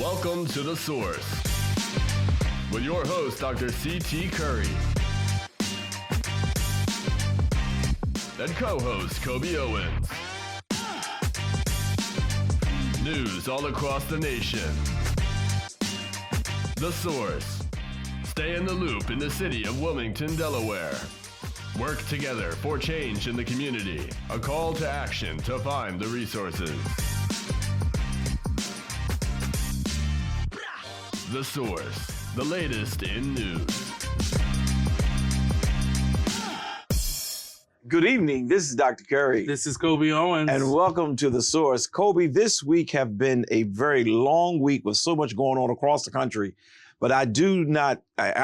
Welcome to The Source with your host, Dr. C.T. Curry, and co-host Kobe Owens. News all across the nation. The Source. Stay in the loop in the city of Wilmington, Delaware. Work together for change in the community. A call to action to find the resources. The Source, the latest in news. Good evening. This is Dr. Curry. This is Kobe Owens. And welcome to The Source. Kobe, this week have been a very long week with so much going on across the country. But I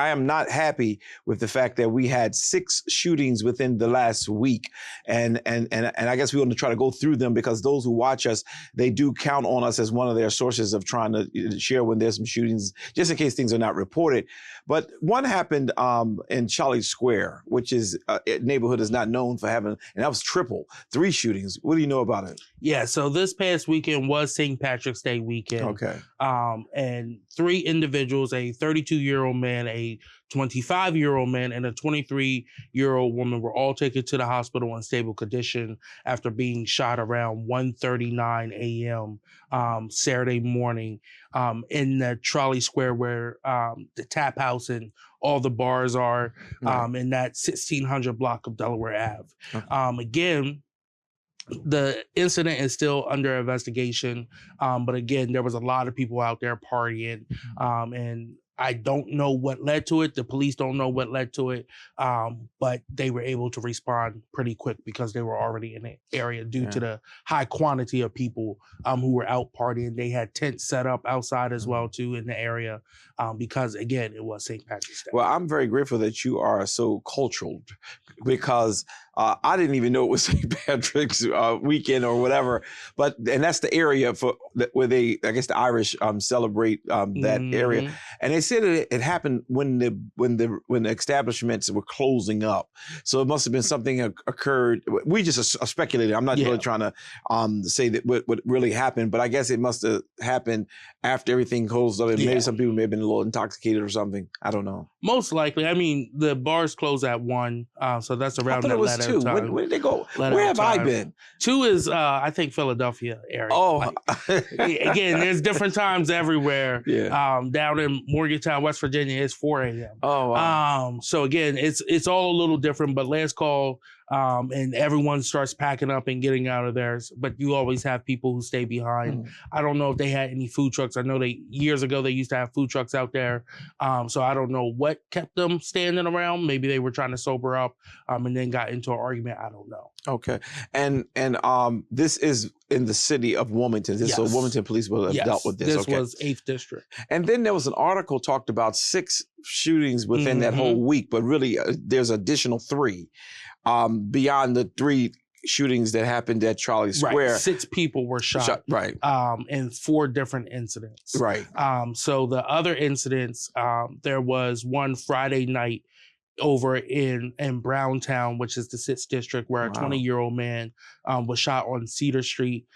am not happy with the fact that we had 6 shootings within the last week. And I guess we're going to try to go through them because those who watch us, they do count on us as one of their sources of trying to share when there's some shootings, just in case things are not reported. But one happened in Charlie Square, which is a neighborhood is not known for having, and that was 3 shootings. What do you know about it? Yeah, so this past weekend was St. Patrick's Day weekend. Okay. And 3 individuals, a 32-year-old man, a 25-year-old man, and a 23-year-old woman were all taken to the hospital in stable condition after being shot around 1:39 a.m. Saturday morning in the Trolley Square where the tap house and all the bars are in that 1600 block of Delaware Ave. Okay. Again, the incident is still under investigation, but again, there was a lot of people out there partying, and I don't know what led to it. The police don't know what led to it, but they were able to respond pretty quick because they were already in the area due to the high quantity of people who were out partying. They had tents set up outside as well, too, in the area because, again, it was St. Patrick's Day. Well, I'm very grateful that you are so cultured because I didn't even know it was St. Patrick's weekend or whatever. And that's the area where they, I guess the Irish celebrate that area. And they said it happened when the establishments were closing up. So it must have been something occurred. We just are speculating. I'm not really trying to say that what really happened, but I guess it must have happened after everything closed up. And maybe some people may have been a little intoxicated or something. I don't know. Most likely. I mean, the bars close at 1, so that's around that letter 2. time. Where did they go? Where have I been? 2 is, I think, Philadelphia area. Oh. Again, there's different times everywhere. Yeah. Down in Morgantown, West Virginia, it's 4 a.m. Oh, wow. So again, it's all a little different, but last call, and everyone starts packing up and getting out of there. But you always have people who stay behind. I don't know if they had any food trucks. I know years ago they used to have food trucks out there. So I don't know what kept them standing around. Maybe they were trying to sober up and then got into an argument. I don't know. Okay. And this is in the city of Wilmington. So Wilmington police will have dealt with this. This was 8th District. And then there was an article talked about 6 shootings within that whole week, but really there's additional 3 beyond the 3 shootings that happened at Trolley Square. Right. 6 people were shot. Right. In 4 different incidents. Right. So the other incidents, there was one Friday night over in Browntown, which is the 6th District, where a 20-year-old man was shot on Cedar Street.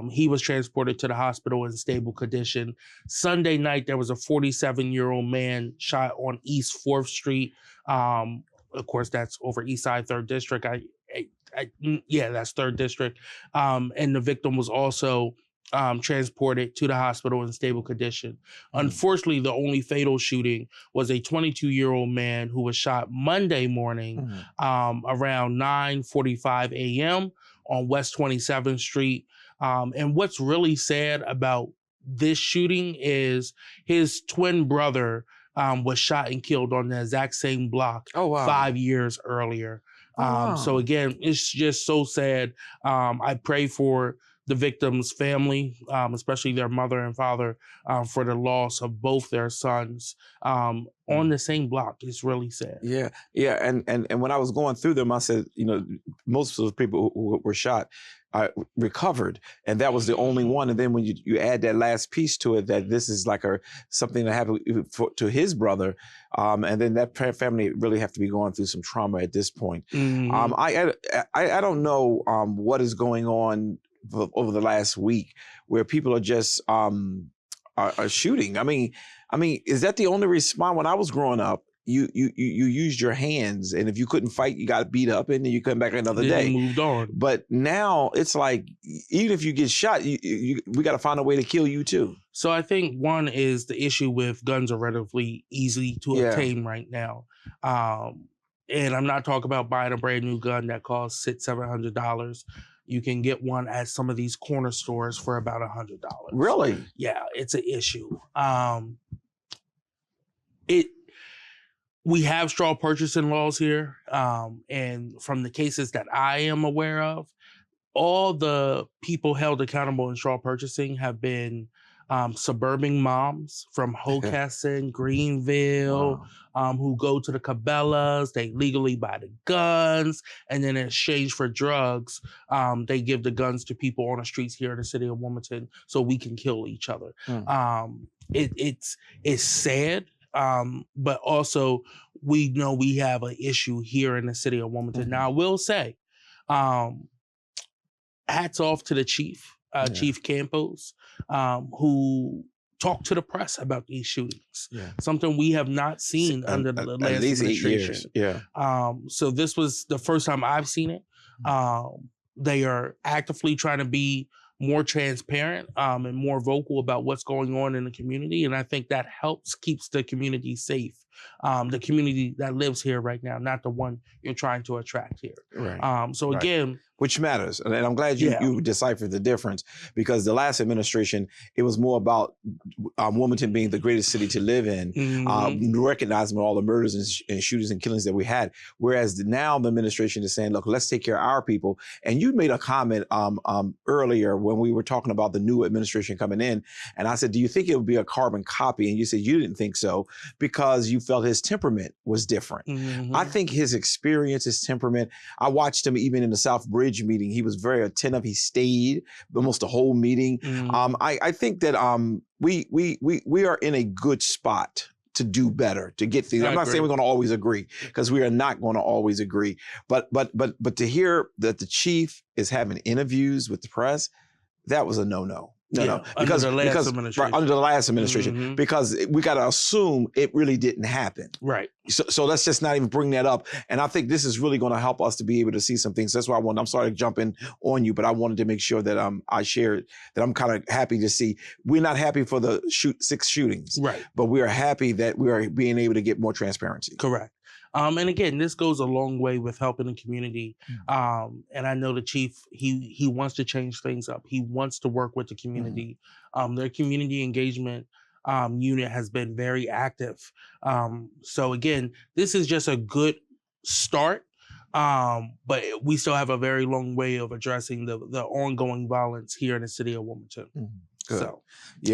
He was transported to the hospital in stable condition. Sunday night, there was a 47-year-old man shot on East 4th Street. Of course, that's over East Side 3rd District. That's 3rd District. And the victim was also transported to the hospital in stable condition. Unfortunately, the only fatal shooting was a 22-year-old man who was shot Monday morning around 9:45 a.m. on West 27th Street. And what's really sad about this shooting is his twin brother was shot and killed on the exact same block 5 years earlier. So again, it's just so sad. I pray for the victim's family, especially their mother and father, for the loss of both their sons on the same block. It's really sad. Yeah. And when I was going through them, I said, most of the people who were shot recovered, and that was the only one. And then when you add that last piece to it, that this is like something that happened to his brother, and then that family really have to be going through some trauma at this point. I don't know what is going on over the last week where people are just a shooting. I mean, is that the only response? When I was growing up, you used your hands, and if you couldn't fight, you got beat up, and then you come back another day. You moved on. But now it's like, even if you get shot, we got to find a way to kill you too. So I think one is the issue with guns are relatively easy to obtain right now. And I'm not talking about buying a brand new gun that costs $600-700. You can get one at some of these corner stores for about $100. Really? Yeah, it's an issue. We have straw purchasing laws here, and from the cases that I am aware of, all the people held accountable in straw purchasing have been suburban moms from Hocassin, Greenville, who go to the Cabela's, they legally buy the guns, and then in exchange for drugs, they give the guns to people on the streets here in the city of Wilmington so we can kill each other. It's sad. But also we know we have an issue here in the city of Wilmington. Now, I will say, hats off to the chief, Chief Campos, who talked to the press about these shootings. Something we have not seen under the last administration. 8 years. So this was the first time I've seen it. They are actively trying to be more transparent and more vocal about what's going on in the community. And I think that keeps the community safe. The community that lives here right now, not the one you're trying to attract here. Right. So again, which matters. And I'm glad you deciphered the difference, because the last administration, it was more about Wilmington being the greatest city to live in, recognizing all the murders and shootings and killings that we had. Whereas now the administration is saying, look, let's take care of our people. And you made a comment earlier when we were talking about the new administration coming in. And I said, do you think it would be a carbon copy? And you said you didn't think so because you felt his temperament was different. I think his experience, his temperament, I watched him even in the South Bridge meeting. He was very attentive. He stayed almost the whole meeting. I think that we are in a good spot to do better, to get things. I'm not saying we're going to always agree, because we are not going to always agree. But to hear that the chief is having interviews with the press, that was a no-no. No, because under the last administration, because we got to assume it really didn't happen. Right. So let's just not even bring that up. And I think this is really going to help us to be able to see some things. That's why I'm sorry to jump in on you, but I wanted to make sure that I shared that I'm kind of happy to see. We're not happy for the 6 shootings, right? But we are happy that we are being able to get more transparency. Correct. And again, this goes a long way with helping the community. And I know the chief, he wants to change things up. He wants to work with the community. Their community engagement unit has been very active. So again, this is just a good start. But we still have a very long way of addressing the ongoing violence here in the city of Wilmington. Good. So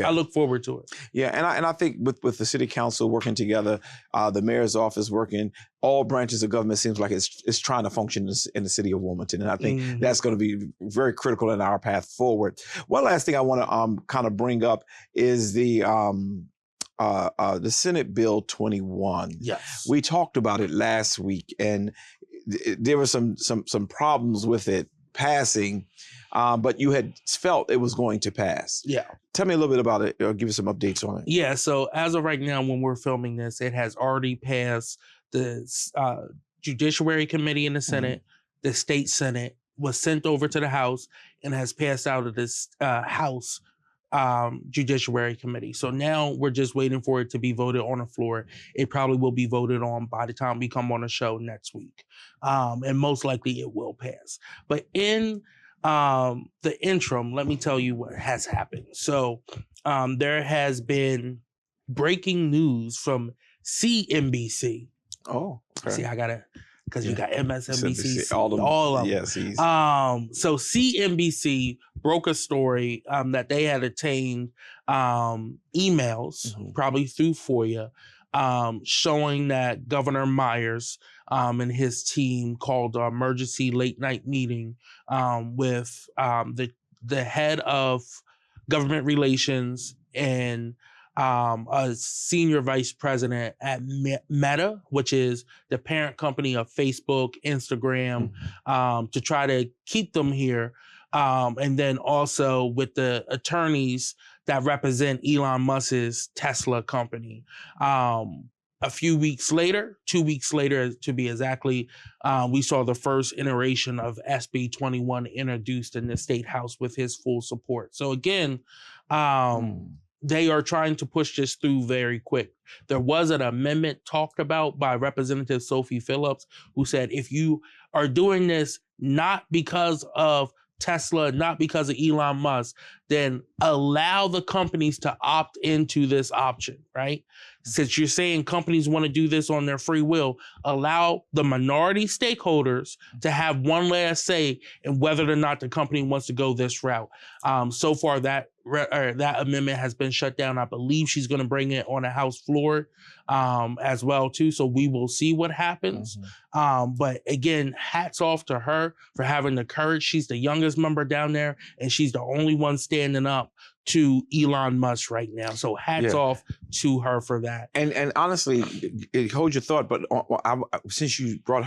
I look forward to it. Yeah, and I think with the city council working together, the mayor's office working, all branches of government seems like it's trying to function in the city of Wilmington, and I think that's going to be very critical in our path forward. One last thing I want to kind of bring up is the Senate Bill 21. Yes, we talked about it last week, and there were some problems with it passing. But you had felt it was going to pass. Yeah. Tell me a little bit about it, or give us some updates on it. Yeah, so as of right now, when we're filming this, it has already passed the Judiciary Committee in the Senate, the State Senate, was sent over to the House, and has passed out of this House Judiciary Committee. So now we're just waiting for it to be voted on the floor. It probably will be voted on by the time we come on the show next week. And most likely it will pass. But in the interim, let me tell you what has happened. So there has been breaking news from CNBC. Oh, okay. See, I gotta, because you got MSNBC, all of them. Yes. So CNBC broke a story that they had obtained emails, probably through FOIA, showing that Governor Myers and his team called an emergency late night meeting with the head of government relations and a senior vice president at Meta, which is the parent company of Facebook, Instagram, to try to keep them here. And then also with the attorneys that represent Elon Musk's Tesla company. A few weeks later, 2 weeks later to be exactly, we saw the first iteration of SB-21 introduced in the State House with his full support. So again, they are trying to push this through very quick. There was an amendment talked about by Representative Sophie Phillips, who said, if you are doing this not because of Tesla, not because of Elon Musk, then allow the companies to opt into this option, right? Since you're saying companies want to do this on their free will, allow the minority stakeholders to have one last say in whether or not the company wants to go this route. So far, that amendment has been shut down. I believe she's going to bring it on the House floor as well, too. So we will see what happens. But again, hats off to her for having the courage. She's the youngest member down there, and she's the only one standing up to Elon Musk right now. So hats off to her for that. And honestly, hold your thought, but since you brought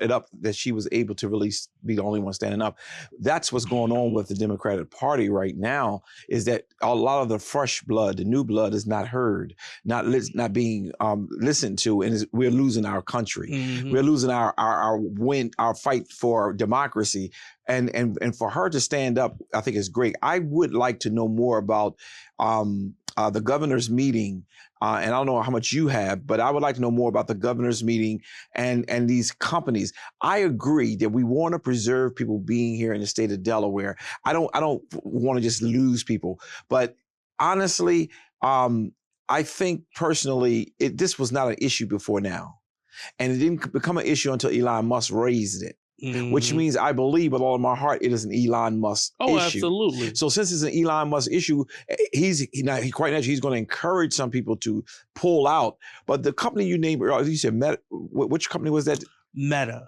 it up that she was able to really be the only one standing up, that's what's going on with the Democratic Party right now, is that a lot of the fresh blood, the new blood, is not heard, not being listened to, and we're losing our country. We're losing our fight for democracy. And for her to stand up, I think is great. I would like to know more about the governor's meeting, and I don't know how much you have, but I would like to know more about the governor's meeting and these companies. I agree that we want to preserve people being here in the state of Delaware. I don't want to just lose people, but honestly, I think personally, this was not an issue before now, and it didn't become an issue until Elon Musk raised it. Which means I believe with all of my heart it is an Elon Musk issue. Absolutely. So since it's an Elon Musk issue, quite naturally he's going to encourage some people to pull out. But the company you named, you said Meta. Which company was that? Meta.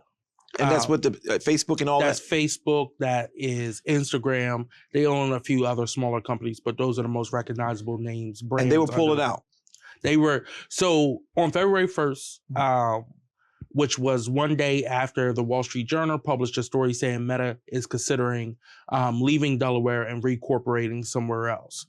And that's what the Facebook and all that? That's Facebook. That is Instagram. They own a few other smaller companies, but those are the most recognizable names. And they were pulling out. They were. So on February 1st, which was one day after the Wall Street Journal published a story saying Meta is considering leaving Delaware and reincorporating somewhere else.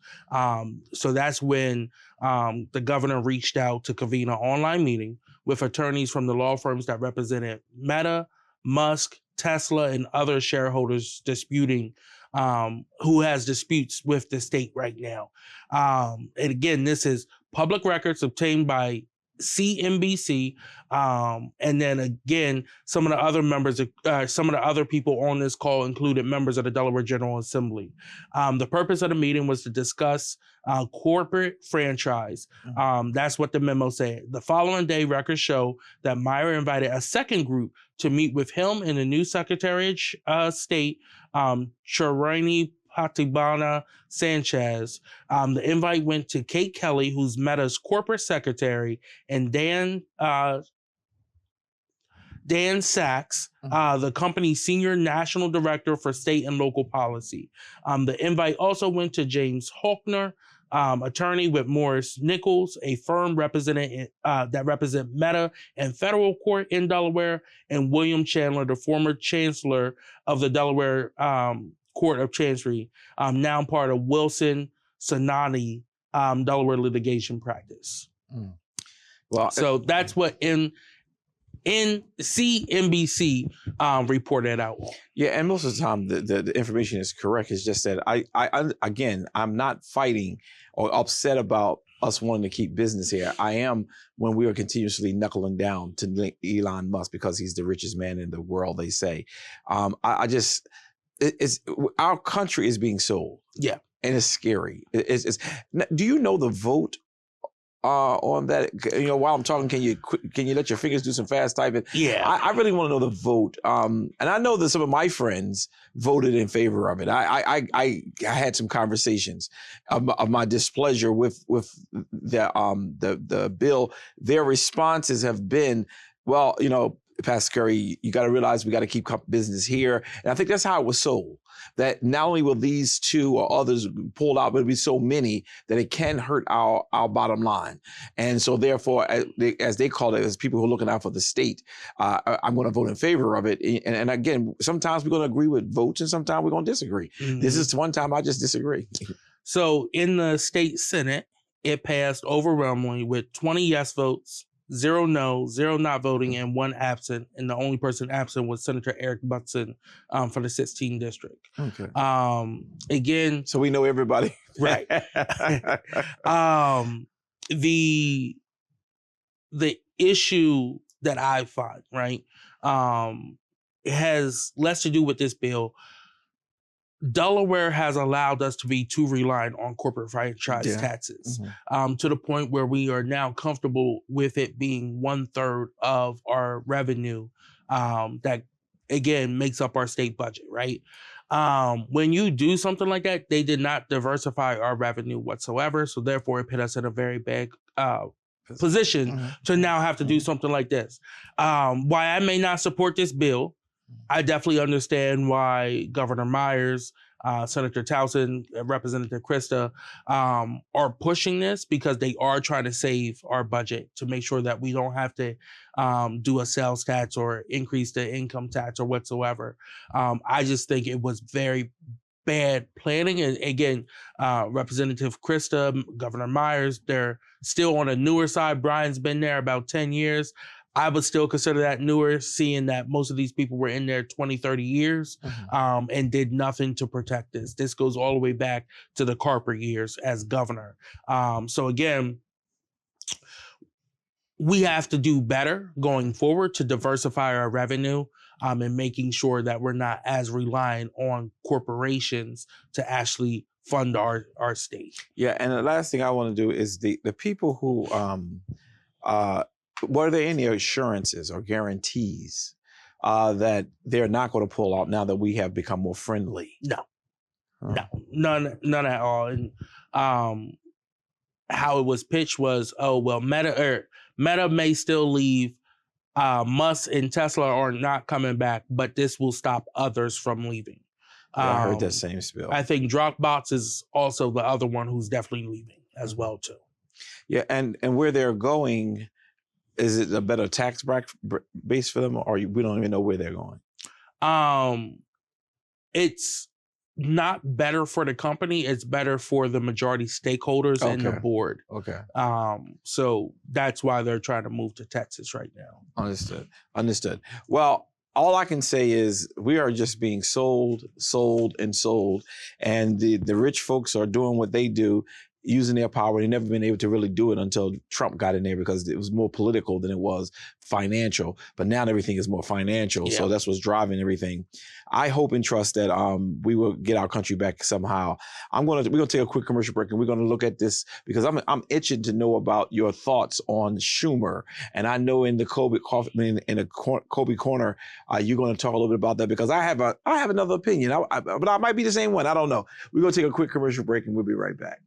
So that's when the governor reached out to convene an online meeting with attorneys from the law firms that represented Meta, Musk, Tesla, and other shareholders disputing who has disputes with the state right now. And again, this is public records obtained by CNBC, and then again, some of the other people on this call included members of the Delaware General Assembly. The purpose of the meeting was to discuss corporate franchise. That's what the memo said. The following day, records show that Meyer invited a second group to meet with him and the new Secretary of State, Chirani Patibana Sanchez. The invite went to Kate Kelly, who's Meta's corporate secretary, and Dan Sachs, the company's senior national director for state and local policy. The invite also went to James Hochner, attorney with Morris Nichols, a firm that represent Meta in federal court in Delaware, and William Chandler, the former chancellor of the Delaware Court of Chancery, now part of Wilson Sonati Delaware litigation practice. Well, so that's what CNBC reported out. Yeah, and most of the time the information is correct. It's just that I'm not fighting or upset about us wanting to keep business here. I am when we are continuously knuckling down to Elon Musk because he's the richest man in the world, they say. Our country is being sold. Yeah. And it's scary. Do you know the vote on that? While I'm talking, can you let your fingers do some fast typing? Yeah. I really want to know the vote. And I know that some of my friends voted in favor of it. I had some conversations of my displeasure with the bill. Their responses have been, well, Pastor Curry, you got to realize we got to keep business here. And I think that's how it was sold, that not only will these two or others pulled out, but it'll be so many that it can hurt our bottom line. And so therefore, as they call it, as people who are looking out for the state, I'm going to vote in favor of it. And again, sometimes we're going to agree with votes and sometimes we're going to disagree. This is one time I just disagree. So in the state Senate, it passed overwhelmingly with 20 yes votes, 0 no, 0 not voting, and 1 absent. And the only person absent was Senator Eric Butson for the 16th district. Okay. Again, so we know everybody. Right. The issue that I find, right, it has less to do with this bill. Delaware has allowed us to be too reliant on corporate franchise taxes, to the point where we are now comfortable with it being 1/3 of our revenue that, again, makes up our state budget, right? When you do something like that, they did not diversify our revenue whatsoever. So therefore, it put us in a very bad position to now have to do something like this. Why I may not support this bill, I definitely understand why Governor Myers, Senator Towson, Representative Krista are pushing this, because they are trying to save our budget to make sure that we don't have to do a sales tax or increase the income tax or whatsoever. I just think it was very bad planning. And again, Representative Krista, Governor Myers, they're still on a newer side. Brian's been there about 10 years. I would still consider that newer, seeing that most of these people were in there 20, 30 years and did nothing to protect this. This goes all the way back to the Carper years as governor. So again, we have to do better going forward to diversify our revenue and making sure that we're not as reliant on corporations to actually fund our state. Yeah, and the last thing I want to do is the people who were there any assurances or guarantees that they're not going to pull out now that we have become more friendly? No, none at all. And how it was pitched was, oh, well, Meta may still leave. Musk and Tesla are not coming back, but this will stop others from leaving. Yeah, I heard that same spiel. I think Dropbox is also the other one who's definitely leaving as well, too. Yeah, and where they're going, is it a better tax base for them, or we don't even know where they're going? It's not better for the company. It's better for the majority stakeholders and the board. Okay. So that's why they're trying to move to Texas right now. Understood. Well, all I can say is we are just being sold, and the rich folks are doing what they do, using their power. They've never been able to really do it until Trump got in there, because it was more political than it was financial. But now everything is more financial, so that's what's driving everything. I hope and trust that we will get our country back somehow. We're gonna take a quick commercial break, and we're gonna look at this because I'm itching to know about your thoughts on Schumer. And I know in the Kobe corner, you're gonna talk a little bit about that, because I have another opinion, but I might be the same one. I don't know. We're gonna take a quick commercial break, and we'll be right back.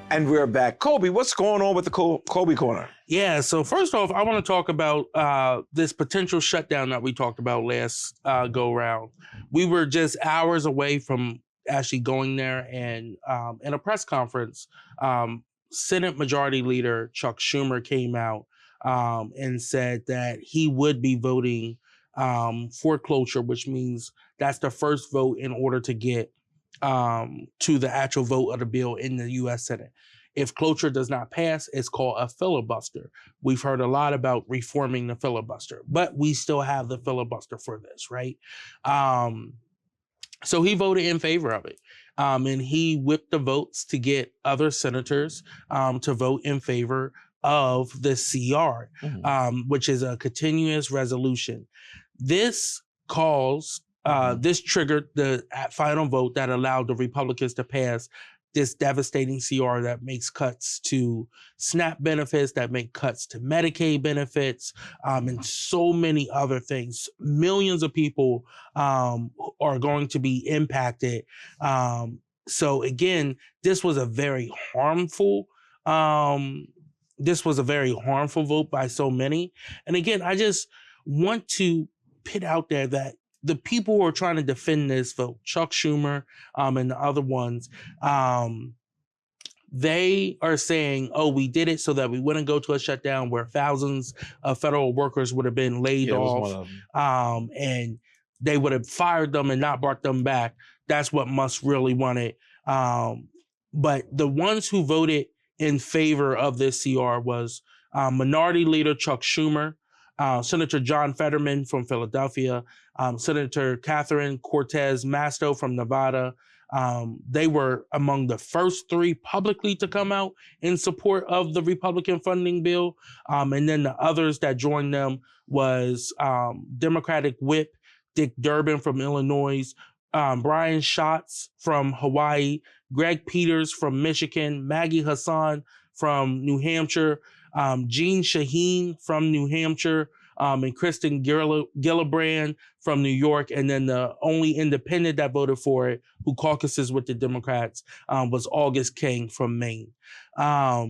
And we're back. Kobe, what's going on with the Kobe Corner? Yeah, so first off, I want to talk about this potential shutdown that we talked about last go-round. We were just hours away from actually going there, and in a press conference, Senate Majority Leader Chuck Schumer came out and said that he would be voting for cloture, which means that's the first vote in order to get to the actual vote of the bill in the U.S. Senate. If cloture does not pass, it's called a filibuster. We've heard a lot about reforming the filibuster, but we still have the filibuster for this, right? So he voted in favor of it. And he whipped the votes to get other senators to vote in favor of the CR, which is a continuous resolution. This this triggered the final vote that allowed the Republicans to pass this devastating CR that makes cuts to SNAP benefits, that make cuts to Medicaid benefits, and so many other things. Millions of people are going to be impacted. So again, this was a very harmful vote by so many. And again, I just want to put out there that the people who are trying to defend this vote, Chuck Schumer and the other ones, They are saying, oh, we did it so that we wouldn't go to a shutdown where thousands of federal workers would have been laid off, and they would have fired them and not brought them back. That's what Musk really wanted. But the ones who voted in favor of this CR was Minority Leader Chuck Schumer, Senator John Fetterman from Philadelphia, Senator Catherine Cortez Masto from Nevada. They were among the first three publicly to come out in support of the Republican funding bill. And then the others that joined them was Democratic Whip Dick Durbin from Illinois, Brian Schatz from Hawaii, Greg Peters from Michigan, Maggie Hassan from New Hampshire, Jean Shaheen from New Hampshire, and Kristen Gillibrand from New York. And then the only independent that voted for it, who caucuses with the Democrats, was August King from Maine. Now,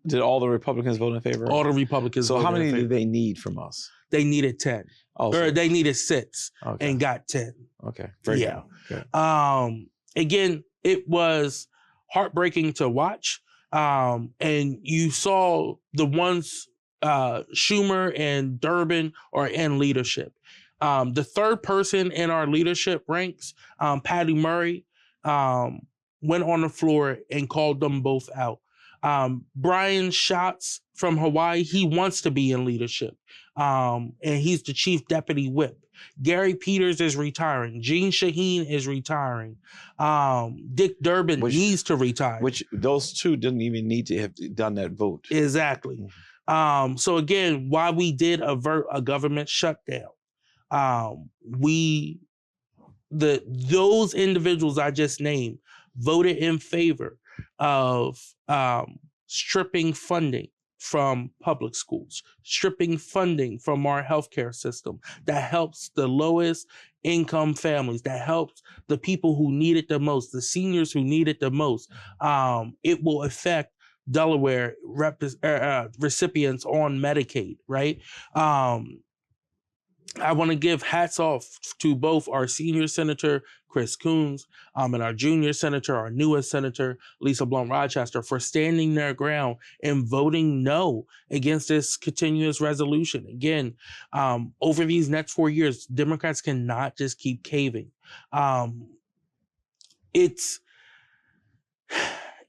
did all the Republicans vote in favor? All the Republicans. So how many did they need from us? They needed 10. Oh, or they needed 6 and got 10. Okay. Very yeah. good. Okay. Again, it was heartbreaking to watch. And you saw the ones, Schumer and Durbin are in leadership. The third person in our leadership ranks, Patty Murray, went on the floor and called them both out. Brian Schatz from Hawaii, he wants to be in leadership. And he's the chief deputy whip. Gary Peters is retiring. Jean Shaheen is retiring. Dick Durbin needs to retire. Which those two didn't even need to have done that vote. Exactly. Mm-hmm. So again, why we did avert a government shutdown, those individuals I just named voted in favor of stripping funding from public schools, stripping funding from our healthcare system that helps the lowest income families, that helps the people who need it the most, the seniors who need it the most. It will affect Delaware recipients on Medicaid, right? I want to give hats off to both our senior senator, Chris Coons, and our junior senator, our newest senator, Lisa Blunt Rochester, for standing their ground and voting no against this continuous resolution. Again, over these next 4 years, Democrats cannot just keep caving. It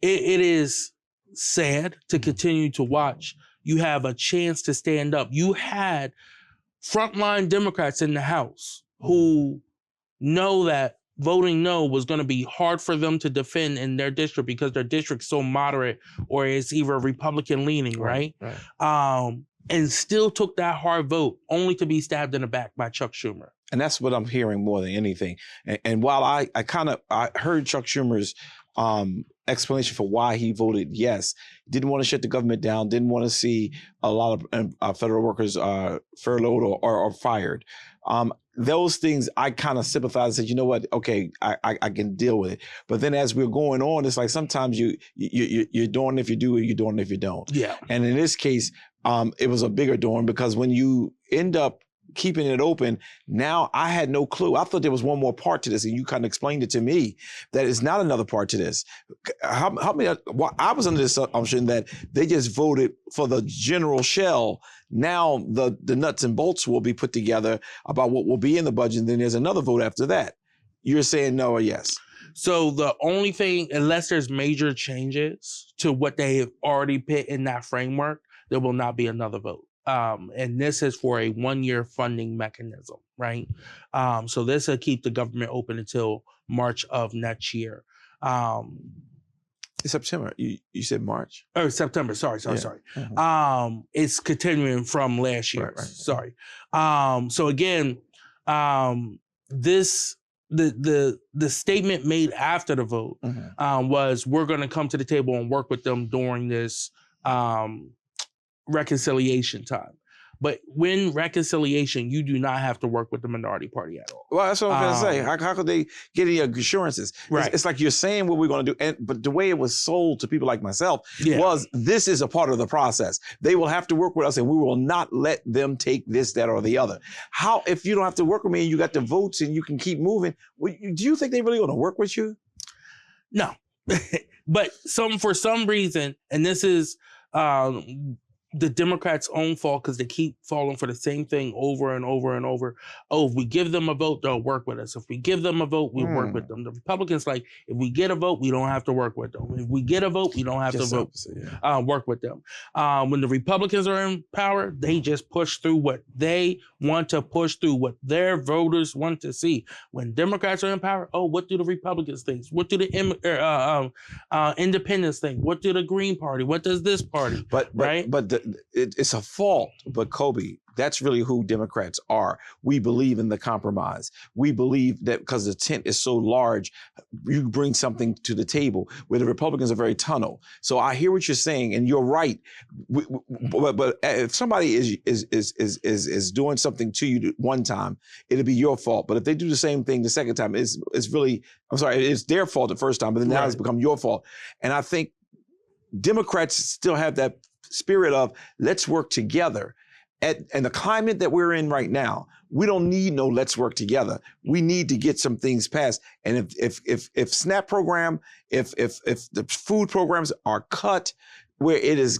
is sad to continue to watch. You have a chance to stand up. You had frontline Democrats in the House who know that voting no was going to be hard for them to defend in their district because their district's so moderate or it's either Republican leaning, right? And still took that hard vote only to be stabbed in the back by Chuck Schumer. And that's what I'm hearing more than anything. And while I heard Chuck Schumer's explanation for why he voted yes, didn't want to shut the government down, didn't want to see a lot of federal workers furloughed or fired. Those things I kind of sympathize and said, you know what, okay, I can deal with it. But then as we're going on, it's like sometimes you're doing it if you do it, you're doing it if you don't. Yeah. And in this case, it was a bigger doing because when you end up keeping it open, now I had no clue. I thought there was one more part to this, and you kind of explained it to me that it's not another part to this. Help me. Well, I was under the assumption that they just voted for the general shell. Now the nuts and bolts will be put together about what will be in the budget, and then there's another vote after that. You're saying no or yes? So the only thing, unless there's major changes to what they have already put in that framework, there will not be another vote. And this is for a 1-year funding mechanism, right? So this will keep the government open until March of next year. September. You said March? Oh, September. Sorry. Mm-hmm. It's continuing from last year. Right. Sorry. So again, the statement made after the vote was we're going to come to the table and work with them during this reconciliation time. But when reconciliation, you do not have to work with the minority party at all. Well, that's what I'm going to say. How could they get any assurances? Right. It's like you're saying what we're going to do, but the way it was sold to people like myself was this is a part of the process. They will have to work with us, and we will not let them take this, that, or the other. How, if you don't have to work with me and you got the votes and you can keep moving, do you think they're really going to work with you? No. But for some reason, and this is the Democrats' own fault because they keep falling for the same thing over and over and over. Oh, if we give them a vote, they'll work with us. If we give them a vote, we'll work with them. The Republicans like, if we get a vote, we don't have to work with them. If we get a vote, we don't have to work with them. When the Republicans are in power, they just push through what they want to push through, what their voters want to see. When Democrats are in power, oh, what do the Republicans think? What do the independents think? What do the Green Party? What does this party? But it's a fault. But Kobe, that's really who Democrats are. We believe in the compromise. We believe that because the tent is so large, you bring something to the table, where the Republicans are very tunnel. So I hear what you're saying, and you're right. But if somebody is doing something to you one time, it'll be your fault. But if they do the same thing the second time, it's really, I'm sorry, it's their fault the first time, but then now it's become your fault. And I think Democrats still have that spirit of let's work together. And the climate that we're in right now, we don't need no let's work together. We need to get some things passed. And if SNAP program, if the food programs are cut, where it's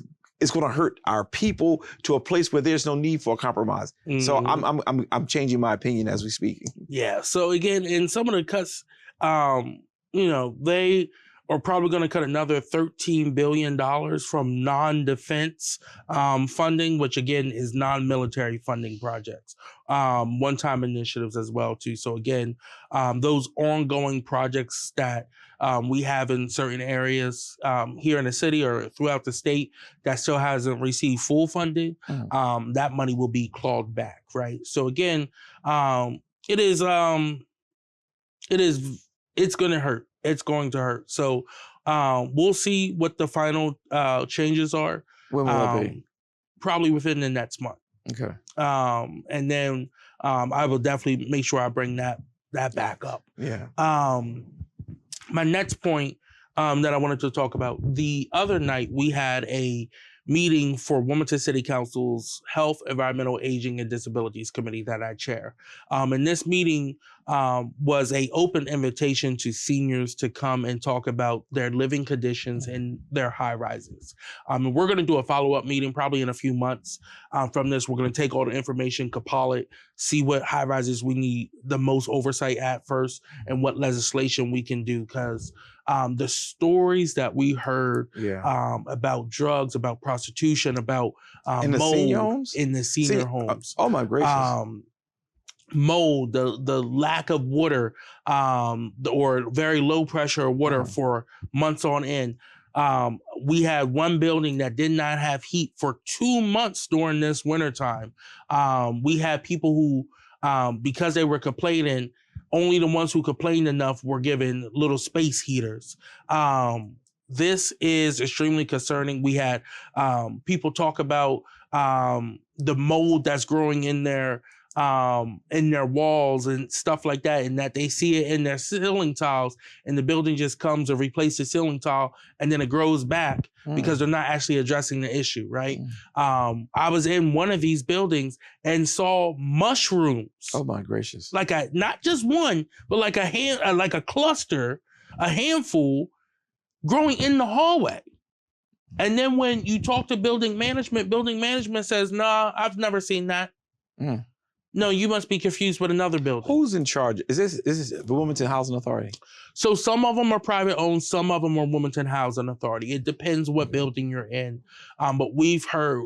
going to hurt our people to a place where there's no need for a compromise. So I'm changing my opinion as we speak. Yeah. So again, in some of the cuts, they are probably going to cut another $13 billion from non-defense funding, which again is non-military funding projects, one-time initiatives as well too. So again, those ongoing projects that we have in certain areas here in the city or throughout the state that still hasn't received full funding, that money will be clawed back, right? So again, it's going to hurt. It's going to hurt. So we'll see what the final changes are. When will it be? Probably within the next month. Okay. And then I will definitely make sure I bring that back up. Yeah. My next point that I wanted to talk about, the other night we had a meeting for Wilmington City Council's Health, Environmental, Aging, and Disabilities Committee that I chair. And this meeting was an open invitation to seniors to come and talk about their living conditions in their high rises. We're going to do a follow-up meeting probably in a few months from this. We're going to take all the information, compile it, see what high rises we need the most oversight at first, and what legislation we can do, because the stories that we heard about drugs, about prostitution, about in the mold senior homes? in the senior homes. Oh my gracious. Mold, the lack of water, or very low pressure water for months on end. We had one building that did not have heat for 2 months during this wintertime. We had people who, because they were complaining, only the ones who complained enough were given little space heaters. This is extremely concerning. We had people talk about the mold that's growing in their walls and stuff like that, and that they see it in their ceiling tiles, and the building just comes and replaces the ceiling tile, and then it grows back because they're not actually addressing the issue, right? I was in one of these buildings and saw mushrooms. Oh my gracious! Like not just one, but like a cluster, a handful, growing in the hallway. And then when you talk to building management says, "Nah, I've never seen that." No, you must be confused with another building. Who's in charge? Is this the Wilmington Housing Authority? So some of them are private owned, some of them are Wilmington Housing Authority. It depends what building you're in. But we've heard,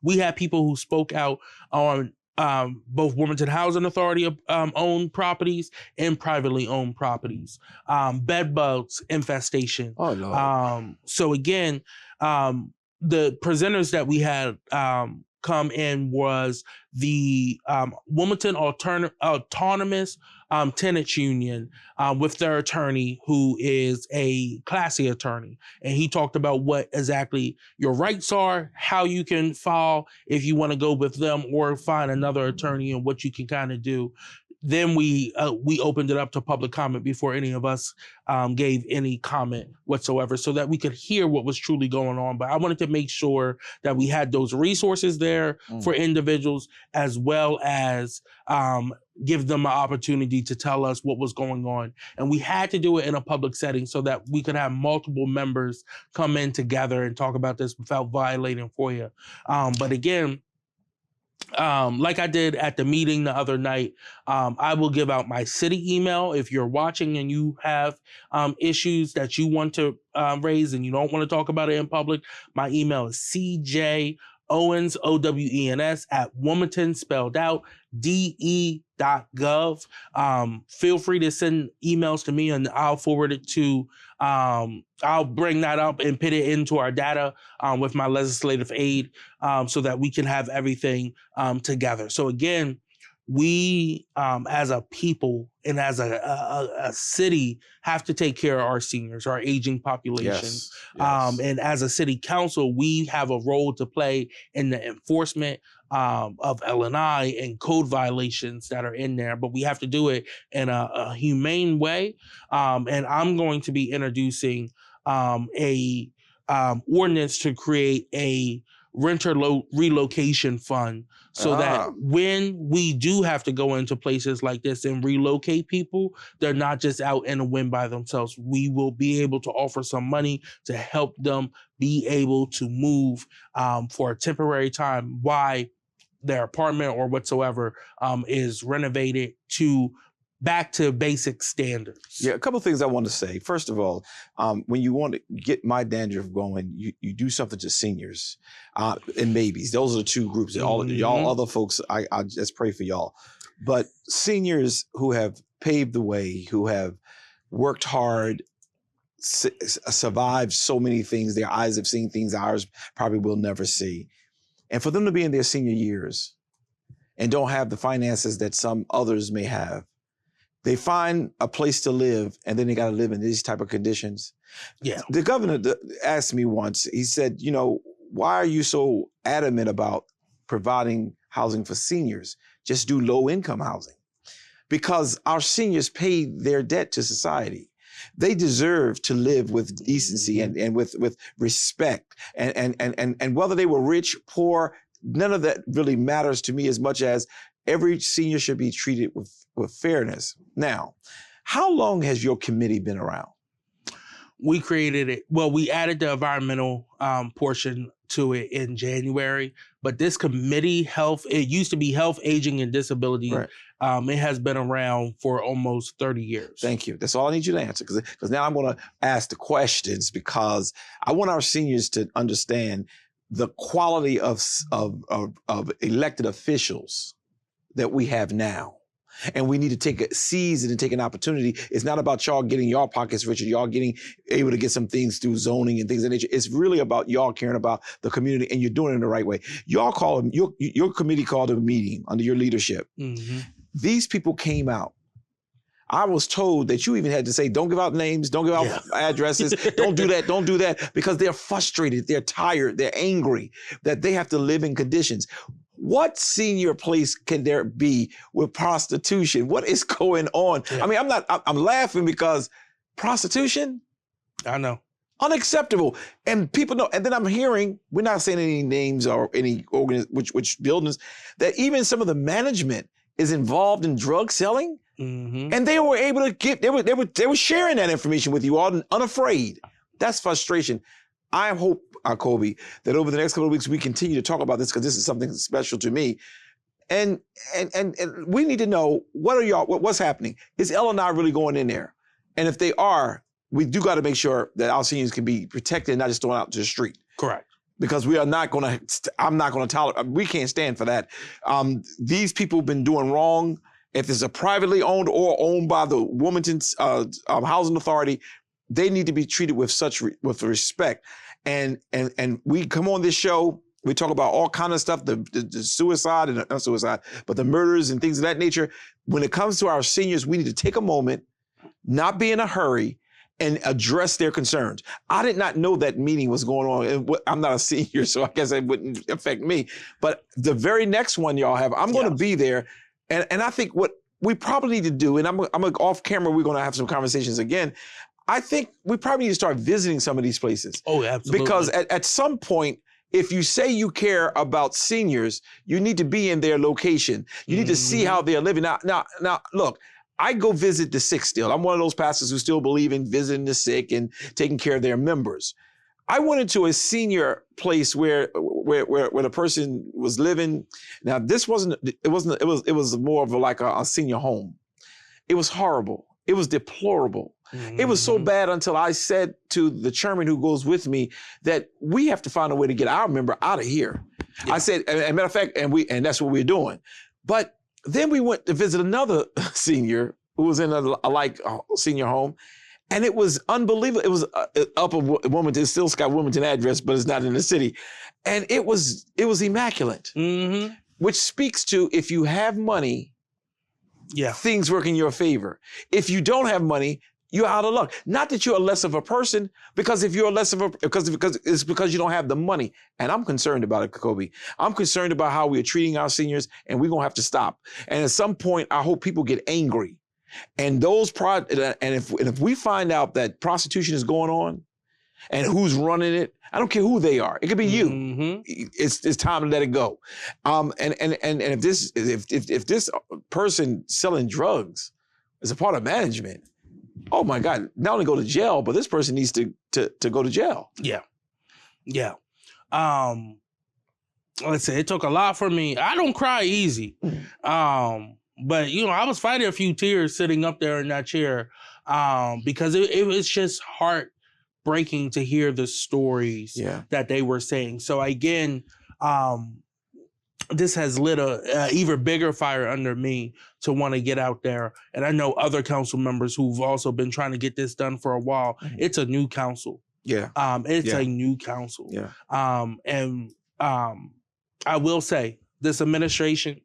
we had people who spoke out on both Wilmington Housing Authority owned properties and privately owned properties. Bed bugs infestation. Oh, no. So again, the presenters that we had come in was the Wilmington Autonomous Tenants Union with their attorney, who is a classy attorney. And he talked about what exactly your rights are, how you can file if you want to go with them or find another attorney, and what you can kind of do. then we opened it up to public comment before any of us gave any comment whatsoever, so that we could hear what was truly going on. But I wanted to make sure that we had those resources there for individuals, as well as give them an opportunity to tell us what was going on. And we had to do it in a public setting so that we could have multiple members come in together and talk about this without violating FOIA. But again, like I did at the meeting the other night, I will give out my city email. If you're watching and you have issues that you want to raise and you don't want to talk about it in public, my email is CJ Owens, OWENS, at Wilmington, spelled out, DE.gov. Feel free to send emails to me and I'll forward it to, I'll bring that up and put it into our data with my legislative aid so that we can have everything together. So again, we as a people and as a city have to take care of our seniors, our aging population. Yes, yes. And as a city council, we have a role to play in the enforcement of L&I and code violations that are in there, but we have to do it in a humane way. And I'm going to be introducing a ordinance to create a renter relocation fund so that when we do have to go into places like this and relocate people, they're not just out in the wind by themselves. We will be able to offer some money to help them be able to move for a temporary time while their apartment or whatsoever is renovated to back to basic standards. Yeah, a couple of things I want to say. First of all, when you want to get my dandruff going, you do something to seniors and babies. Those are the two groups. All y'all other folks, I just pray for y'all. But seniors who have paved the way, who have worked hard, survived so many things, their eyes have seen things ours probably will never see. And for them to be in their senior years and don't have the finances that some others may have, they find a place to live, and then they got to live in these type of conditions. Yeah. The governor asked me once, he said, you know, why are you so adamant about providing housing for seniors? Just do low-income housing. Because our seniors paid their debt to society. They deserve to live with decency and with respect. And whether they were rich, poor, none of that really matters to me as much as every senior should be treated with fairness. Now, how long has your committee been around? We created it. Well, we added the environmental portion to it in January, but this committee, it used to be Health, Aging, and Disability. Right. It has been around for almost 30 years. Thank you. That's all I need you to answer, because now I'm going to ask the questions, because I want our seniors to understand the quality of elected officials that we have now. And we need to seize it and take an opportunity. It's not about y'all getting y'all pockets richer, y'all getting able to get some things through zoning and things of that nature. It's really about y'all caring about the community, and you're doing it in the right way. Y'all call them, your committee called a meeting under your leadership. Mm-hmm. These people came out. I was told that you even had to say, don't give out names, don't give out addresses, don't do that, because they're frustrated, they're tired, they're angry that they have to live in conditions. What senior place can there be with prostitution? What is going on? Yeah. I mean, I'm laughing because prostitution? I know. Unacceptable. And people know, and then I'm hearing, we're not saying any names or any which buildings, that even some of the management is involved in drug selling. Mm-hmm. And they were able to they were sharing that information with you all unafraid. That's frustration. I hope, Kobe, that over the next couple of weeks we continue to talk about this, because this is something special to me. And we need to know, what's happening? Is L&I really going in there? And if they are, we do got to make sure that our seniors can be protected and not just thrown out to the street. Correct. Because I'm not going to tolerate, we can't stand for that. These people have been doing wrong. If it's a privately owned or owned by the Wilmington Housing Authority, they need to be treated with respect. And we come on this show, we talk about all kind of stuff, the suicide and not suicide, but the murders and things of that nature. When it comes to our seniors, we need to take a moment, not be in a hurry, and address their concerns. I did not know that meeting was going on. I'm not a senior, so I guess it wouldn't affect me. But the very next one y'all have, I'm going to be there. And I think what we probably need to do, and I'm off camera, we're going to have some conversations again. I think we probably need to start visiting some of these places. Oh, absolutely. Because at some point, if you say you care about seniors, you need to be in their location. You need to see how they're living. Now, look, I go visit the sick still. I'm one of those pastors who still believe in visiting the sick and taking care of their members. I went into a senior place where the person was living. Now, it was more of like a senior home. It was horrible. It was deplorable. It was so bad until I said to the chairman who goes with me that we have to find a way to get our member out of here. Yeah. I said, as a matter of fact, and that's what we're doing. But then we went to visit another senior who was in a senior home, and it was unbelievable. It was up of Wilmington. It's still got Wilmington address, but it's not in the city, and it was immaculate, which speaks to if you have money, things work in your favor. If you don't have money, you're out of luck. Not that you're less of a person, because if you're less of a, because it's because you don't have the money. And I'm concerned about it, Kobe. I'm concerned about how we are treating our seniors, and we're gonna have to stop. And at some point, I hope people get angry. And if we find out that prostitution is going on, and who's running it, I don't care who they are. It could be you. It's time to let it go. And if this person selling drugs is a part of management, oh my God, not only go to jail, but this person needs to go to jail. Yeah. Let's say it took a lot for me. I don't cry easy. But I was fighting a few tears sitting up there in that chair because it was just heartbreaking to hear the stories that they were saying. So again, this has lit a even bigger fire under me to want to get out there. And I know other council members who've also been trying to get this done for a while. It's a new council. It's a new council. I will say this administration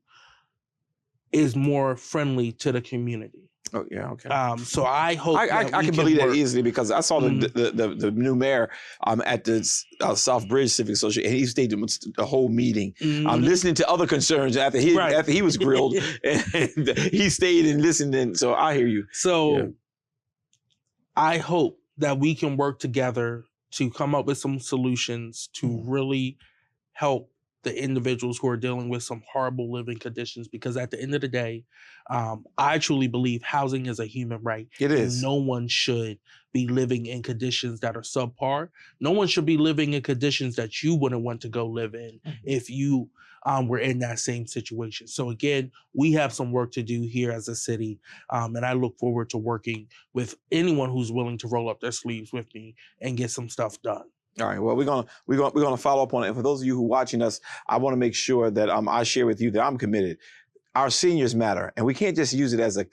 is more friendly to the community. Oh yeah, okay. So I hope I can believe that easily, because I saw the new mayor at the South Bridge Civic Association, and he stayed the whole meeting. I'm listening to other concerns after he was grilled, and he stayed and listened. And so I hear you. So I hope that we can work together to come up with some solutions to really help the individuals who are dealing with some horrible living conditions, because at the end of the day, I truly believe housing is a human right. It is. No one should be living in conditions that are subpar. No one should be living in conditions that you wouldn't want to go live in if you were in that same situation. So again, we have some work to do here as a city, and I look forward to working with anyone who's willing to roll up their sleeves with me and get some stuff done. All right. Well, we're gonna follow up on it. And for those of you who are watching us, I want to make sure that I share with you that I'm committed. Our seniors matter, and we can't just use it as a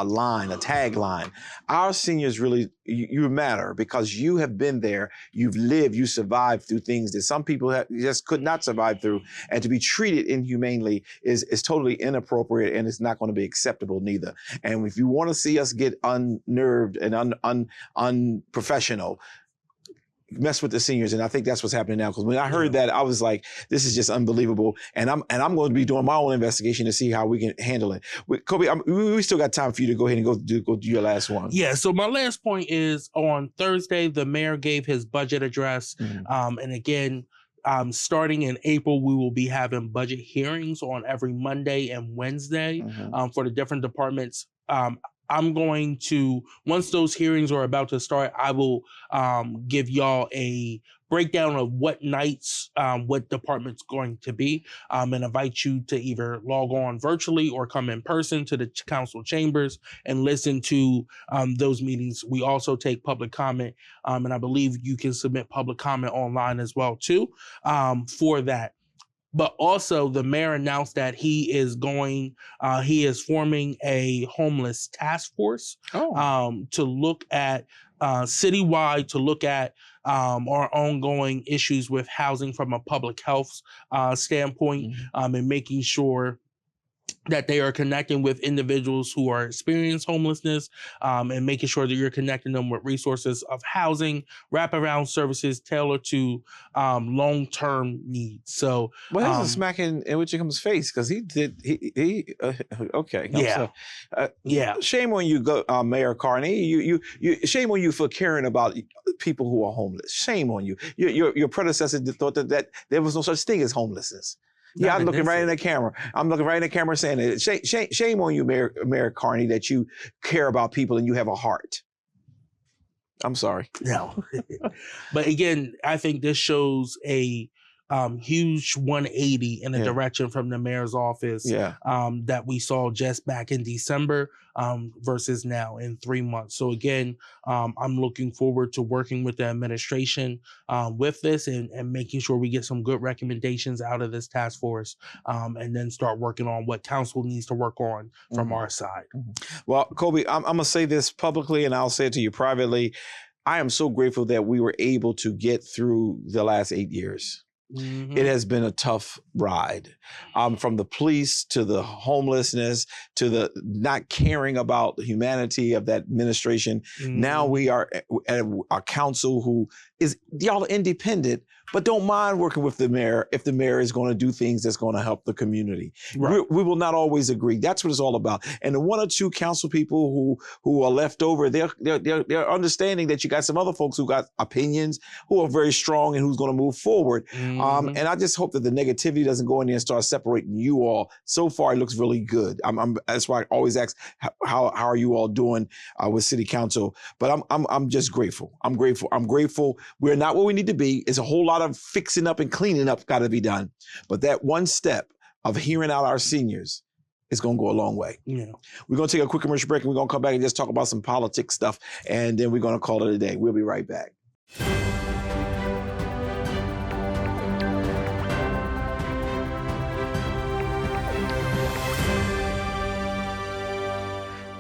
line, a tagline. Our seniors really, you matter, because you have been there, you've lived, you survived through things that some people just could not survive through, and to be treated inhumanely is totally inappropriate, and it's not going to be acceptable neither. And if you want to see us get unnerved and unprofessional, mess with the seniors. And I think that's what's happening now. Because when I heard that, I was like, this is just unbelievable. And I'm going to be doing my own investigation to see how we can handle it. Kobe, we still got time for you to go ahead and go do your last one. Yeah. So my last point is, on Thursday, the mayor gave his budget address. And again, starting in April, we will be having budget hearings on every Monday and Wednesday for the different departments. I'm going to, once those hearings are about to start, I will give y'all a breakdown of what nights, what department's going to be, and invite you to either log on virtually or come in person to the council chambers and listen to those meetings. We also take public comment, and I believe you can submit public comment online as well too for that. But also, the mayor announced that he is forming a homeless task force to look at citywide, to look at our ongoing issues with housing from a public health standpoint, and making sure that they are connecting with individuals who are experiencing homelessness, and making sure that you're connecting them with resources of housing, wraparound services tailored to long-term needs. So, well, that's a smack in Whitcomb's face, because okay. Yeah. Yeah. Shame on you, Mayor Carney. You shame on you for caring about people who are homeless. Shame on you. Your predecessor thought that there was no such thing as homelessness. Yeah, I'm looking right in the camera. I'm looking right in the camera saying it. Shame on you, Mayor Carney, that you care about people and you have a heart. I'm sorry. No. But again, I think this shows a huge 180 in the direction from the mayor's office that we saw just back in December versus now in 3 months. So again, I'm looking forward to working with the administration with this and making sure we get some good recommendations out of this task force, and then start working on what council needs to work on from our side. Well, Kobe, I'm going to say this publicly and I'll say it to you privately. I am so grateful that we were able to get through the last 8 years. It has been a tough ride, from the police to the homelessness to the not caring about the humanity of that administration. Now we are at a council who is, y'all are independent, but don't mind working with the mayor if the mayor is going to do things that's going to help the community. Right. We will not always agree. That's what it's all about. And the one or two council people who are left over, they're understanding that you got some other folks who got opinions, who are very strong and who's going to move forward. And I just hope that the negativity doesn't go in there and start separating you all. So far, it looks really good. That's why I always ask, how are you all doing with City Council? But I'm just grateful. I'm grateful. We're not where we need to be. It's a whole lot of fixing up and cleaning up got to be done. But that one step of hearing out our seniors is going to go a long way. Yeah. We're going to take a quick commercial break and we're going to come back and just talk about some politics stuff. And then we're going to call it a day. We'll be right back.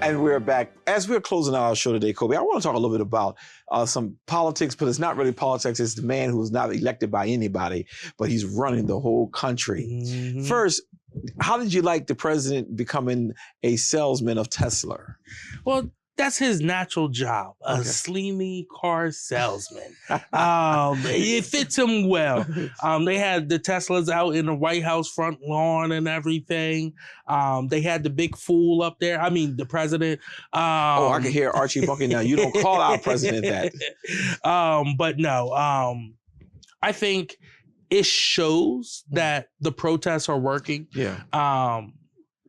And we're back. As we're closing out our show today, Kobe, I want to talk a little bit about some politics, but it's not really politics. It's the man who's not elected by anybody, but he's running the whole country. First, how did you like the president becoming a salesman of Tesla? Well, that's his natural job, a slimy car salesman. It fits him well. They had the Teslas out in the White House front lawn and everything. They had the big fool up there. I mean, the president. I can hear Archie Bunker now. You don't call our president that. But no, I think it shows that the protests are working. Yeah.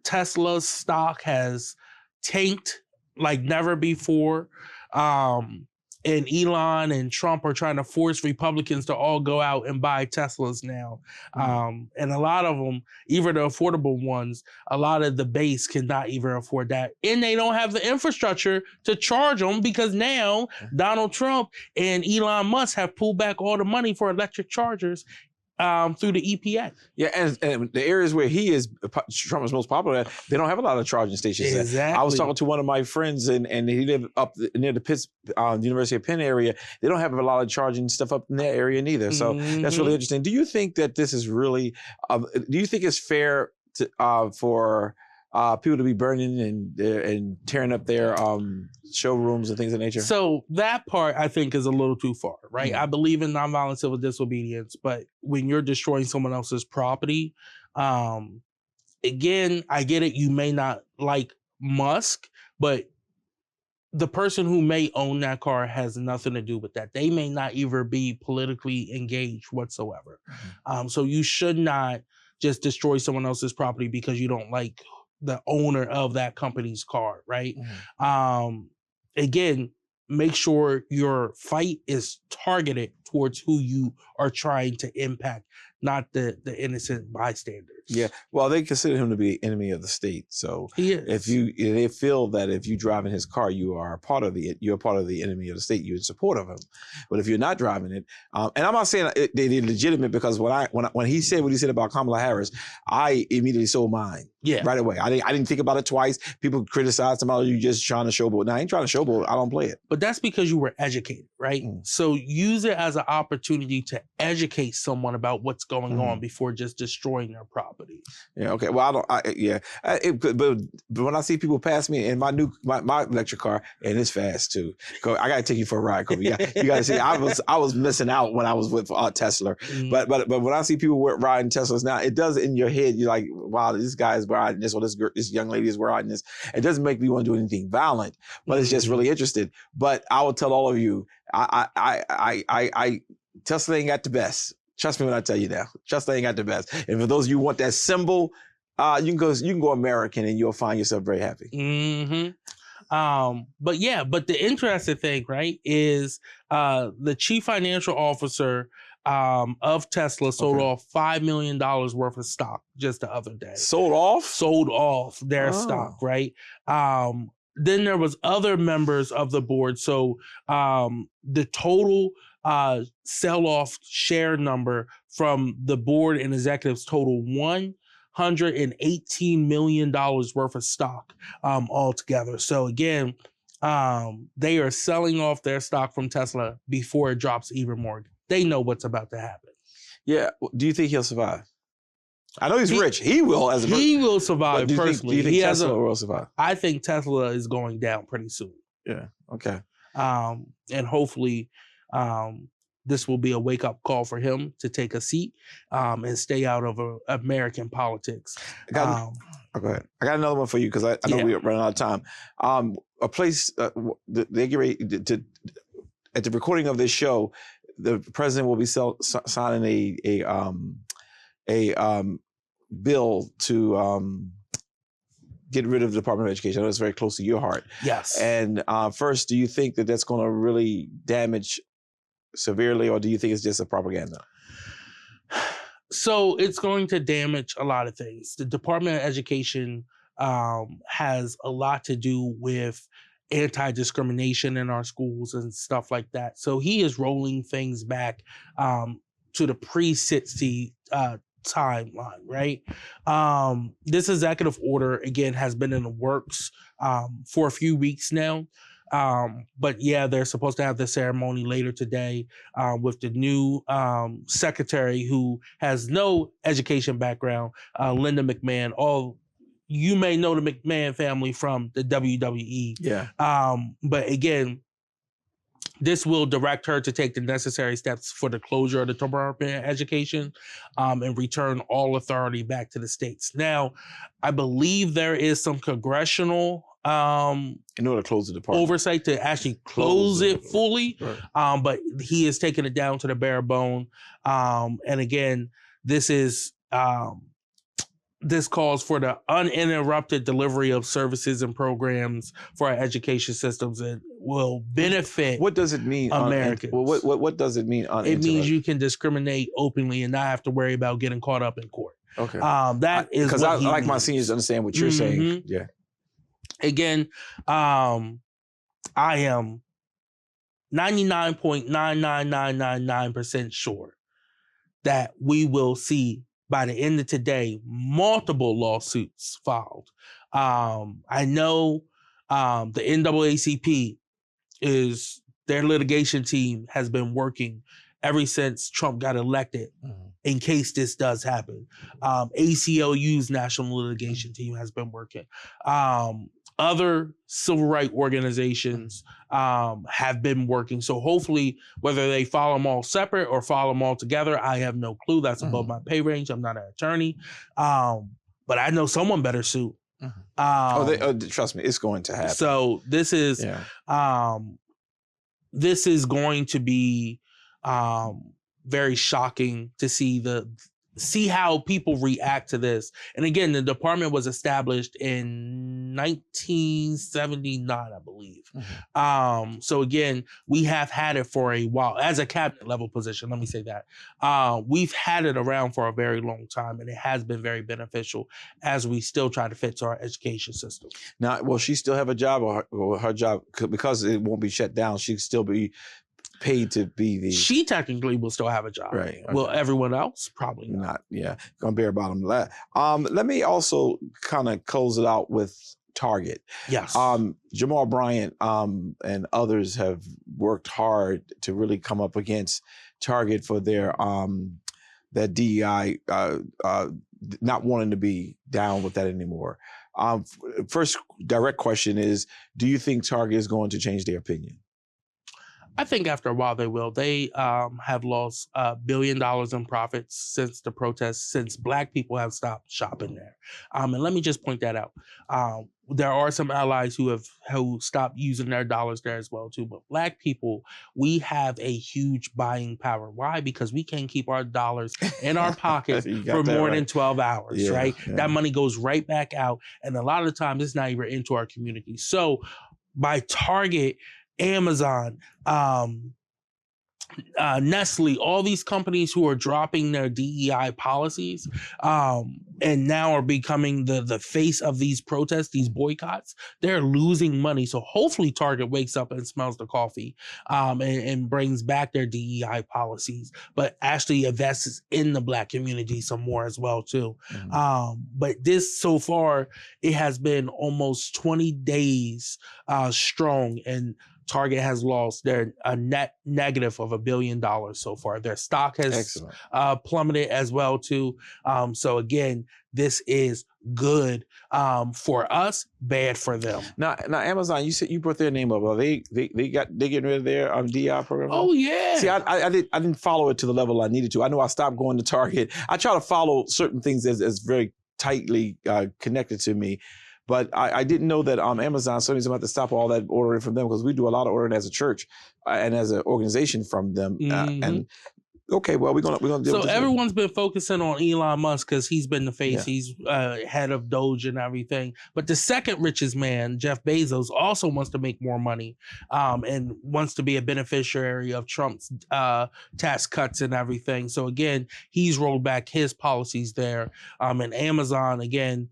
Tesla's stock has tanked like never before. And Elon and Trump are trying to force Republicans to all go out and buy Teslas now. And a lot of them, even the affordable ones, a lot of the base cannot even afford that. And they don't have the infrastructure to charge them because now Donald Trump and Elon Musk have pulled back all the money for electric chargers through the EPA. Yeah, and the areas where Trump is most popular, they don't have a lot of charging stations. Exactly. I was talking to one of my friends, and he lived up near the University of Penn area. They don't have a lot of charging stuff up in that area neither. So that's really interesting. Do you think that this is really? Do you think it's fair for people to be burning and tearing up their showrooms and things of nature? So that part I think is a little too far, right? I believe in nonviolent civil disobedience, but when you're destroying someone else's property, again, I get it. You may not like Musk, but the person who may own that car has nothing to do with that. They may not even be politically engaged whatsoever. So you should not just destroy someone else's property because you don't like the owner of that company's car, right? Again, make sure your fight is targeted towards who you are trying to impact, not the innocent bystanders. Yeah, well, they consider him to be enemy of the state. So he is. They feel that if you drive in his car, you're a part of the enemy of the state. You're in support of him. But if you're not driving it, and I'm not saying they're legitimate, because when he said what he said about Kamala Harris, I immediately sold mine. Yeah. Right away. I didn't think about it twice. People criticize about you just trying to showboat. Now, I ain't trying to showboat. I don't play it. But that's because you were educated, right? So use it as an opportunity to educate someone about what's going on before just destroying their property. Yeah. Okay. Well, but when I see people pass me in my electric car, and it's fast too. I got to take you for a ride, Kobe. You got to see. I was missing out when I was with Tesla. But when I see people riding Teslas now, it does in your head. You're like, wow, this guy is riding this, or this young lady is riding this. It doesn't make me want to do anything violent, but it's just really interested. But I will tell all of you, Tesla ain't got the best. Trust me when I tell you that. Tesla ain't got the best. And for those of you who want that symbol, you can go American and you'll find yourself very happy. But the interesting thing, right, is the chief financial officer of Tesla sold off $5 million worth of stock just the other day. Sold off their stock, right? Then there was other members of the board. So the total sell-off share number from the board and executives total $118 million worth of stock altogether. So again, they are selling off their stock from Tesla before it drops even more. They know what's about to happen. Yeah. Do you think he'll survive? I know he's rich. He will. He will survive personally. Do you think Tesla will survive? I think Tesla is going down pretty soon. Yeah. Okay. And hopefully, this will be a wake-up call for him to take a seat and stay out of American politics. Go ahead. I got another one for you because I know we're running out of time. A place they get ready to at the recording of this show, the president will be signing a bill to get rid of the Department of Education. I know it's very close to your heart. Yes. And first, do you think that that's going to really damage severely, or do you think it's just a propaganda? So it's going to damage a lot of things. The Department of Education has a lot to do with anti-discrimination in our schools and stuff like that. So he is rolling things back to the pre-60 timeline, right? This executive order, again, has been in the works for a few weeks now. But yeah, they're supposed to have the ceremony later today with the new secretary who has no education background, Linda McMahon. You may know the McMahon family from the WWE. Yeah. But again, this will direct her to take the necessary steps for the closure of the Department of Education and return all authority back to the states. Now, I believe there is some congressional in order to close the department, oversight to actually close it fully. Right. But he is taking it down to the bare bone. And again, this is this calls for the uninterrupted delivery of services and programs for our education systems that will benefit. What does it mean, Americans? What does it mean? It means you can discriminate openly and not have to worry about getting caught up in court. Okay. That is because I like my seniors to understand what you're saying. Yeah. Again, I am 99.99999% sure that we will see by the end of today multiple lawsuits filed. I know the NAACP their litigation team has been working ever since Trump got elected in case this does happen. ACLU's national litigation team has been working. Other civil rights organizations have been working. So hopefully, whether they file them all separate or file them all together, I have no clue. That's above my pay range. I'm not an attorney. But I know someone better sue. Trust me, it's going to happen. So this is going to be very shocking to see how people react to this. And again, the department was established in 1979, I believe. So again, we have had it for a while as a cabinet level position. Let me say that. We've had it around for a very long time, and it has been very beneficial as we still try to fit to our education system. Now, will she still have a job, or her job, because it won't be shut down, she'll still be paid to be the. She technically will still have a job. Right. Okay. Well, everyone else probably not. Yeah. Gonna bear bottom left. Let me also kind of close it out with Target. Yes. Jamal Bryant and others have worked hard to really come up against Target for their that DEI not wanting to be down with that anymore. First direct question is, do you think Target is going to change their opinion? I think after a while they will. They have lost $1 billion in profits since the protests, since Black people have stopped shopping there. And let me just point that out. There are some allies who stopped using their dollars there as well too. But Black people, we have a huge buying power. Why? Because we can't keep our dollars in our pockets for more than 12 hours, right? Yeah. That money goes right back out. And a lot of the time, it's not even into our community. So by Target, Amazon, Nestle, all these companies who are dropping their DEI policies and now are becoming the face of these protests, these boycotts, they're losing money. So hopefully Target wakes up and smells the coffee and brings back their DEI policies, but actually invests in the Black community some more as well too. Mm-hmm. But this, so far, it has been almost 20 days strong, and Target has lost a net negative of $1 billion so far. Their stock has plummeted as well too. So again, this is good for us, bad for them. Now Amazon, you said you brought their name up. Are they getting rid of their DI program? Oh yeah. See, I didn't follow it to the level I needed to. I know I stopped going to Target. I try to follow certain things as very tightly connected to me. But I didn't know that Amazon certainly is about to stop all that ordering from them, because we do a lot of ordering as a church and as an organization from them. Mm-hmm. And okay, well, we're gonna deal with this. So everyone's been focusing on Elon Musk because he's been the face. Yeah. He's head of Doge and everything. But the second richest man, Jeff Bezos, also wants to make more money and wants to be a beneficiary of Trump's tax cuts and everything. So again, he's rolled back his policies there. And Amazon, again,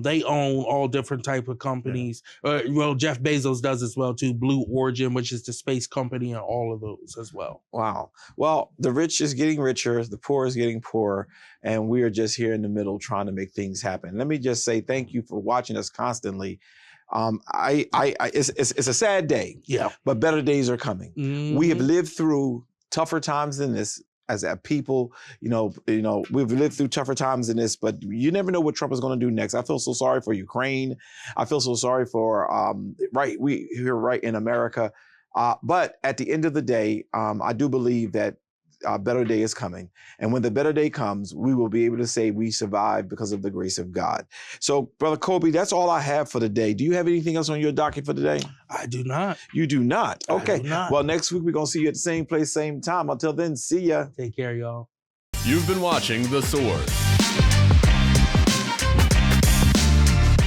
they own all different type of companies. Well, Jeff Bezos does as well too. Blue Origin, which is the space company, and all of those as well. Wow. Well, the rich is getting richer, the poor is getting poorer, and we are just here in the middle trying to make things happen. Let me just say thank you for watching us constantly. It's a sad day, but better days are coming. Mm-hmm. We have lived through tougher times than this. As a people, we've lived through tougher times than this, but you never know what Trump is going to do next. I feel so sorry for Ukraine. I feel so sorry for we here right in America. But at the end of the day, I do believe that a better day is coming. And when the better day comes, we will be able to say we survived because of the grace of God. So, Brother Kobe, that's all I have for today. Do you have anything else on your docket for today? I do not. You do not? Okay. I do not. Well, next week we're going to see you at the same place, same time. Until then, see ya. Take care, y'all. You've been watching The Source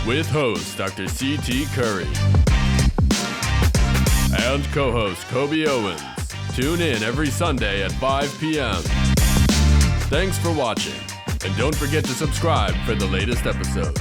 with host Dr. C.T. Curry and co-host Kobe Owens. Tune in every Sunday at 5 p.m. Thanks for watching, and don't forget to subscribe for the latest episodes.